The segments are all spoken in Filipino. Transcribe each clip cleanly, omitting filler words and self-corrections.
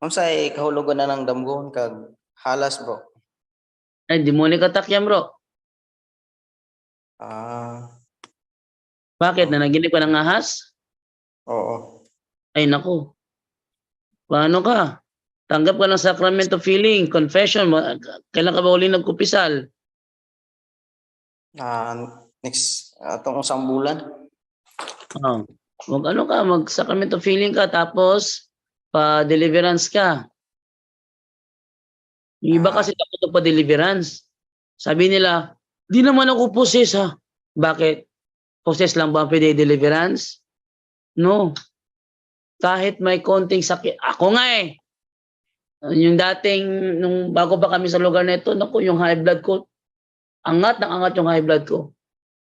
Unsay kahulugan na ng damgon kag halas, bro? Ay, demonic attack yan, bro. Bakit? Nanaginip ka ng ahas? Oo. Ay, naku. Paano ka? Tanggap ka ng sacrament of healing, confession. Kailan ka ba uli nagkupisal? Next, atong usang bulan. Oh. Mag-sacrament of healing ka, tapos pa-deliverance ka. Yung iba kasi takot pa-deliverance. Sabi nila, di naman ako possess ha. Bakit? Possess lang ba ang pwede deliverance? No. Kahit may konting sakit. Ako nga eh. Yung dating, nung bago pa kami sa lugar na ito, naku, yung high blood ko, angat yung high blood ko.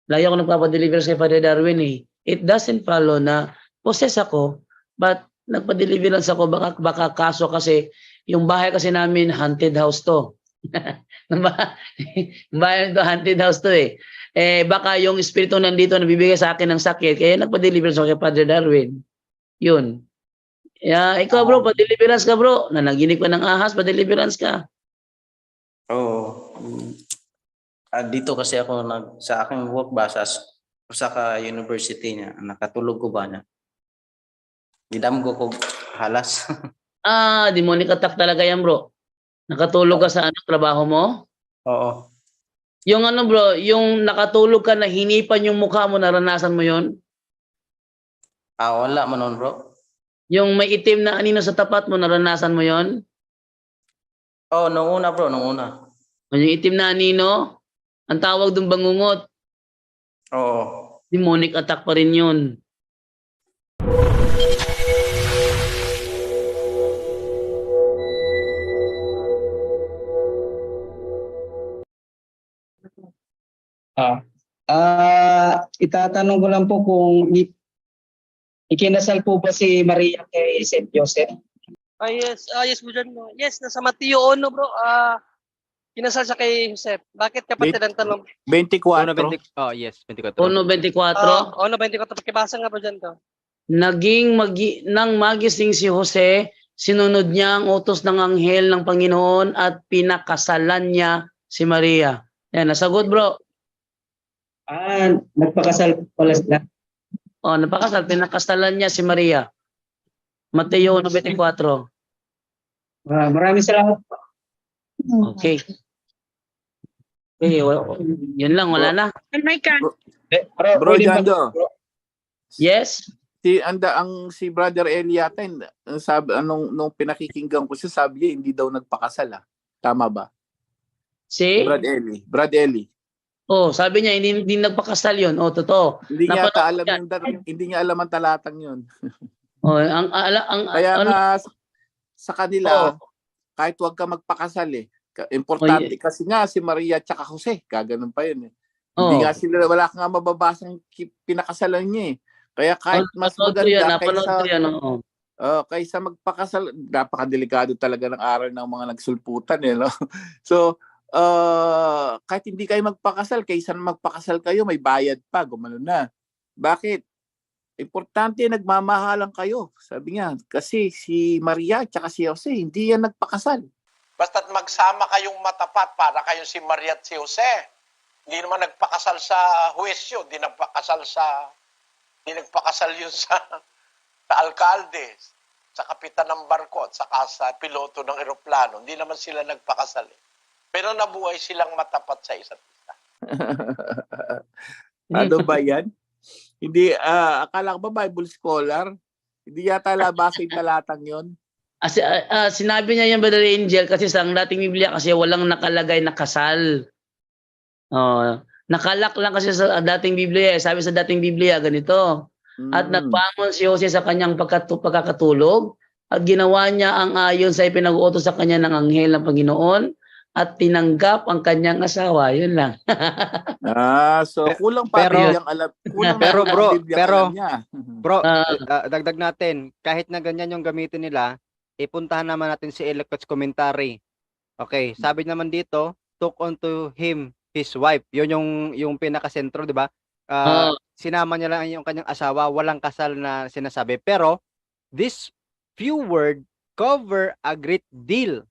Layo ko nagpapadeliver kay Father Darwin eh. It doesn't follow na possess ako, but nagpa-deliverance ako, baka kaso kasi, yung bahay kasi namin, haunted house to. Bahay to, haunted house to eh. Baka yung espiritu nandito nabibigay sa akin ng sakit, kaya nagpa-deliverance ako kay Father Darwin. Yun. Ikaw bro, pa-deliverance ka bro. Nanaginip ka ng ahas, pa-deliverance ka. Oo. Dito kasi ako sa aking work ba sa university niya, nakatulog ko ba na? Didamgo ko halas. Demonic attack talaga yan bro. Nakatulog ka sa trabaho mo? Oo. Yung bro, yung nakatulog ka na hinipan yung mukha mo, naranasan mo yon? Wala man nun bro. Yung may itim na anino sa tapat mo, naranasan mo yon? Nung una bro, nung una. Yung itim na anino, ang tawag dun bangungot. Oo. Demonic attack pa rin yun. Itatanong ko lang po kung ikinasal po ba si Maria kay St. Joseph? Yes. Yes, bro. Yes, nasa Mateo 1, bro. Kinasal siya kay Joseph. Bakit kapatid ang tanong? 24. Yes, 24. 1:24. 24. Pakibasa nga po dyan to. Nang magising si Jose, sinunod niya ang utos ng anghel ng Panginoon at pinakasalan niya si Maria. Yan, nasagot bro. Nagpakasal pala sila. Napakasal, pinakasalan niya si Maria. Mateo 1:24. Maraming salamat. Okay. Yun lang, wala na. Bro Jando. Yes? Si Brother Eli yata, sabi, nung pinakikinggan ko siya, sabi niya, hindi daw nagpakasal. Tama ba? Si? Brad Eli. Sabi niya, hindi nagpakasal yun. Totoo. Hindi niya alam ang talatang yun. Kaya sa kanila, kahit huwag ka magpakasal importante kasi nga si Maria at saka Jose, kaganon pa yun Hindi nga sila, wala ka nga mababasang pinakasalan niya Kaya kahit mas maganda kaysa magpakasal, napakadelikado talaga ng aral ng mga nagsulputan no? So, kahit hindi kayo magpakasal, kaysa magpakasal kayo, may bayad pa, gumano na. Bakit? Importante, nagmamahalan kayo. Sabi niya, kasi si Maria at si Jose, hindi yan nagpakasal. Basta't magsama kayong matapat para kayong si Maria at si Jose. Hindi naman nagpakasal sa huwesyo, hindi nagpakasal yun sa alkalde, sa kapitan ng barko, at saka sa piloto ng eroplano. Hindi naman sila nagpakasal. Pero nabuhay silang matapat sa isa't isa. Ano ba yan? Hindi, akala ko ba Bible scholar? Hindi yata labasa yung talatang yun. Sinabi niya yan, Brother Angel, kasi sa dating Biblia kasi walang nakalagay na kasal. Nakalak lang kasi sa dating Biblia. Sabi sa dating Biblia, ganito. At nagbangon si Jose sa kanyang pagkakatulog at ginawa niya ang ayon sa ipinag-uutos sa kanya ng anghel ng Panginoon at tinanggap ang kanyang asawa. Yun lang. So kulang pa rin yung alam. Bro, dagdag natin, kahit na ganyan yung gamitin nila, ipuntahan naman natin si Ellicott's commentary. Okay, sabi naman dito, took unto him his wife. Yun yung pinakasentro, di ba? Sinama niya lang yung kanyang asawa, walang kasal na sinasabi. Pero this few word cover a great deal.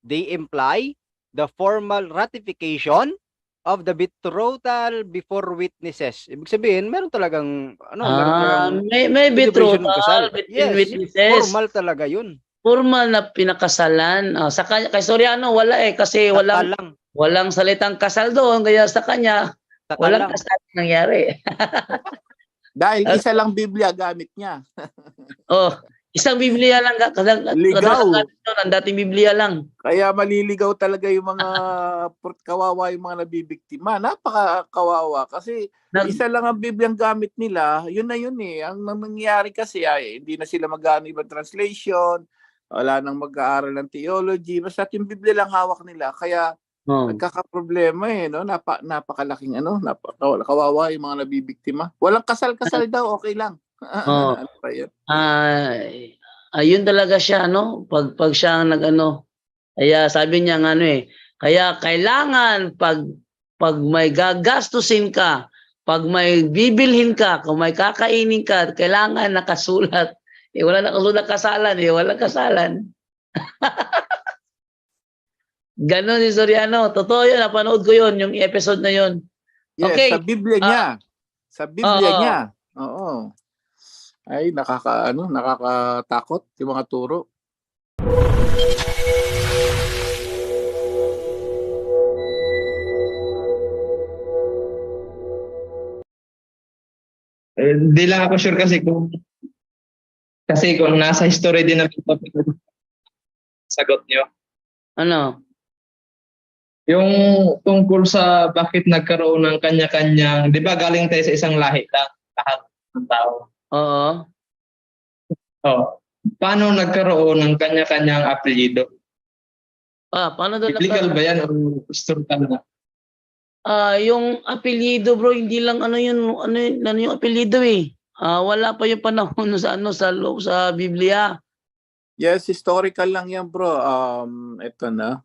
They imply the formal ratification of the betrothal before witnesses. Ibig sabihin, meron talagang meron talagang May celebration ng betrothal between Yes, witnesses. formal talaga 'yun. Formal na pinakasalan. Sa kanya, kay Soriano wala kasi Sakal lang, walang salitang kasal doon, kaya sa kanya sakal walang lang. kasal nangyari. Dahil isa lang Biblia gamit niya. Oh, isang Biblia lang Ligaw. ang dating Biblia lang. Kaya maliligaw talaga yung mga kawawa, yung mga nabibiktima. Napaka-kawawa kasi isa lang ang Bibliang gamit nila. Yun na yun eh. Ang nangyayari kasi ay hindi na sila mag-aano ibang translation, wala nang mag-aaral ng theology, basta yung Biblia lang hawak nila. Kaya nagkakaproblema eh, no? Napakalaking kawawa yung mga nabibiktima. Walang kasal-kasal daw, okay lang. Ano pa yun? Ayun talaga siya, no? Pag siya ang kaya sabi niya kaya kailangan pag may gagastusin ka, pag may bibilhin ka, kung may kakainin ka, kailangan nakasulat. Wala nakasulat kasalan, walang kasalan. Ganon si Soriano. Totoo yun, napanood ko yun, yung episode na yun. Yes, Okay. sa Biblia niya. Sa Biblia niya. Oo. Ay, nakakatakot yung mga turo. Di lang ako sure kasi kung nasa history din naman ito sagot niyo. Ano? Yung tungkol sa bakit nagkaroon ng kanya-kanyang, di ba galing tayo sa isang lahi lahat ng tao. Oo. Oh. Paano nagkaroon ng kanya-kanyang apelyido? Paano doon Legal ba yan o historical na? Yung apelyido, bro, hindi lang yung apelyido eh. Wala pa yung panahon sa Biblia. Yes, historical lang yan, bro. Ito na.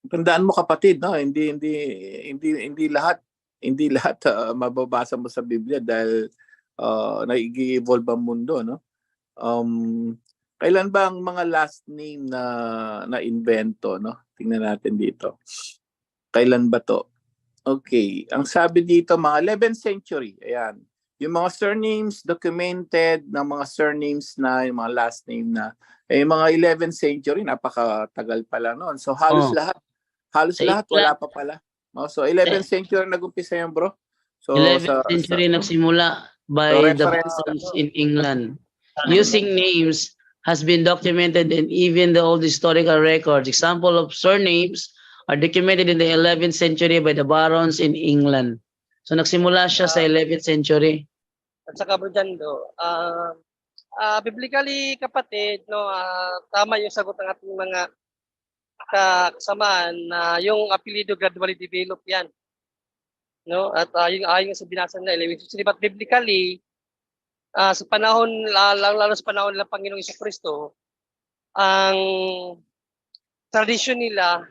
Tandaan mo kapatid, no? Hindi lahat mababasa mo sa Biblia dahil nag-evolve ang mundo, no? Kailan ba ang mga last name na invento, no? Tingnan natin dito. Kailan ba to? Okay, ang sabi dito mga 11th century. Ayan. Yung mga surnames documented ng mga surnames na yung mga last name na mga 11th century, napakatagal pala noon. So halos lahat wala pa pala. So 11th century nag-umpisa yan, bro. So 11th century nagsimula by the Barons in England. Using names has been documented in even the old historical records. Example of surnames are documented in the 11th century by the Barons in England. So nagsimula siya sa 11th century. At saka bro dyan, biblically kapatid, no, tama yung sagot ng ating mga kasamaan na yung apelyido gradually develop yan. No? At yung ayon sa binasa na 11th century, but biblically, sa panahon, lalo sa panahon ng Panginoong Jesucristo, ang tradisyon nila,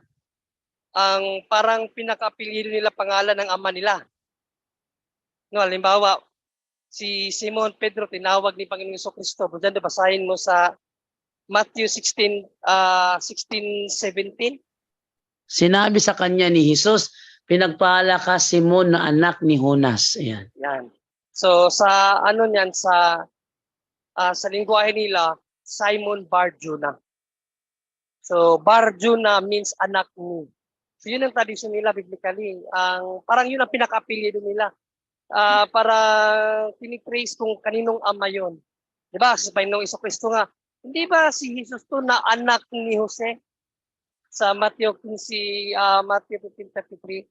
ang parang pinaka-apelyido nila pangalan ng ama nila. No, halimbawa, si Simon Pedro tinawag ni Panginoong Jesucristo. Diyan basahin mo sa Matthew 16:17. Sinabi sa kanya ni Jesus, pinagpala ka Simon na anak ni Jonas. Ayan. Yan. So sa niyan sa lingwahe nila, Simon Bar-Jona. So Bar-Jona means anak ni. So yun ang tradisyon nila biblically. Parang yun ang pinaka-apelyido nila. Para tinitrace kung kaninong ama yun. Diba? Sa Panginoong Jesucristo nga, hindi ba si Jesus to na anak ni Jose? Sa Matthew 15:33,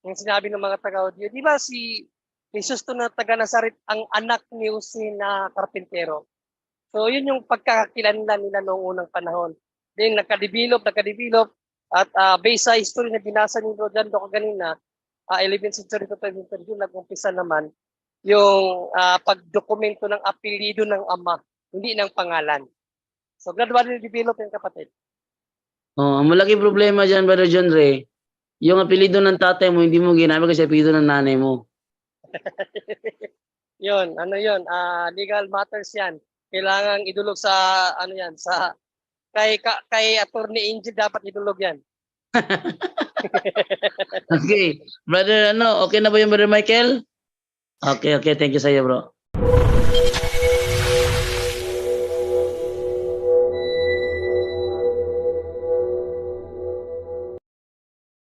yung sinabi ng mga taga-Hudyo, di ba si Jesus to na taga-Nazaret ang anak ni Jose na karpintero? So yun yung pagkakakilanlan nila noong unang panahon. Then nagka-develop, at based sa history na binasa ni Bro Jan Doc kanina, 11th century to 12th century, nag-umpisa naman yung pagdokumento ng apelyido ng ama, hindi ng pangalan. So gradually develop yung kapatid. Ang malaking problema dyan, Brother John Ray, yung apelyido ng tatay mo, hindi mo ginamit kasi apelyido ng nanay mo. Yun, legal matters yan. Kailangan idulog sa ano yan, sa kay Attorney Angel dapat idulog yan. Okay. Brother, okay na ba yung Brother Michael? Okay, thank you sa iyo, bro.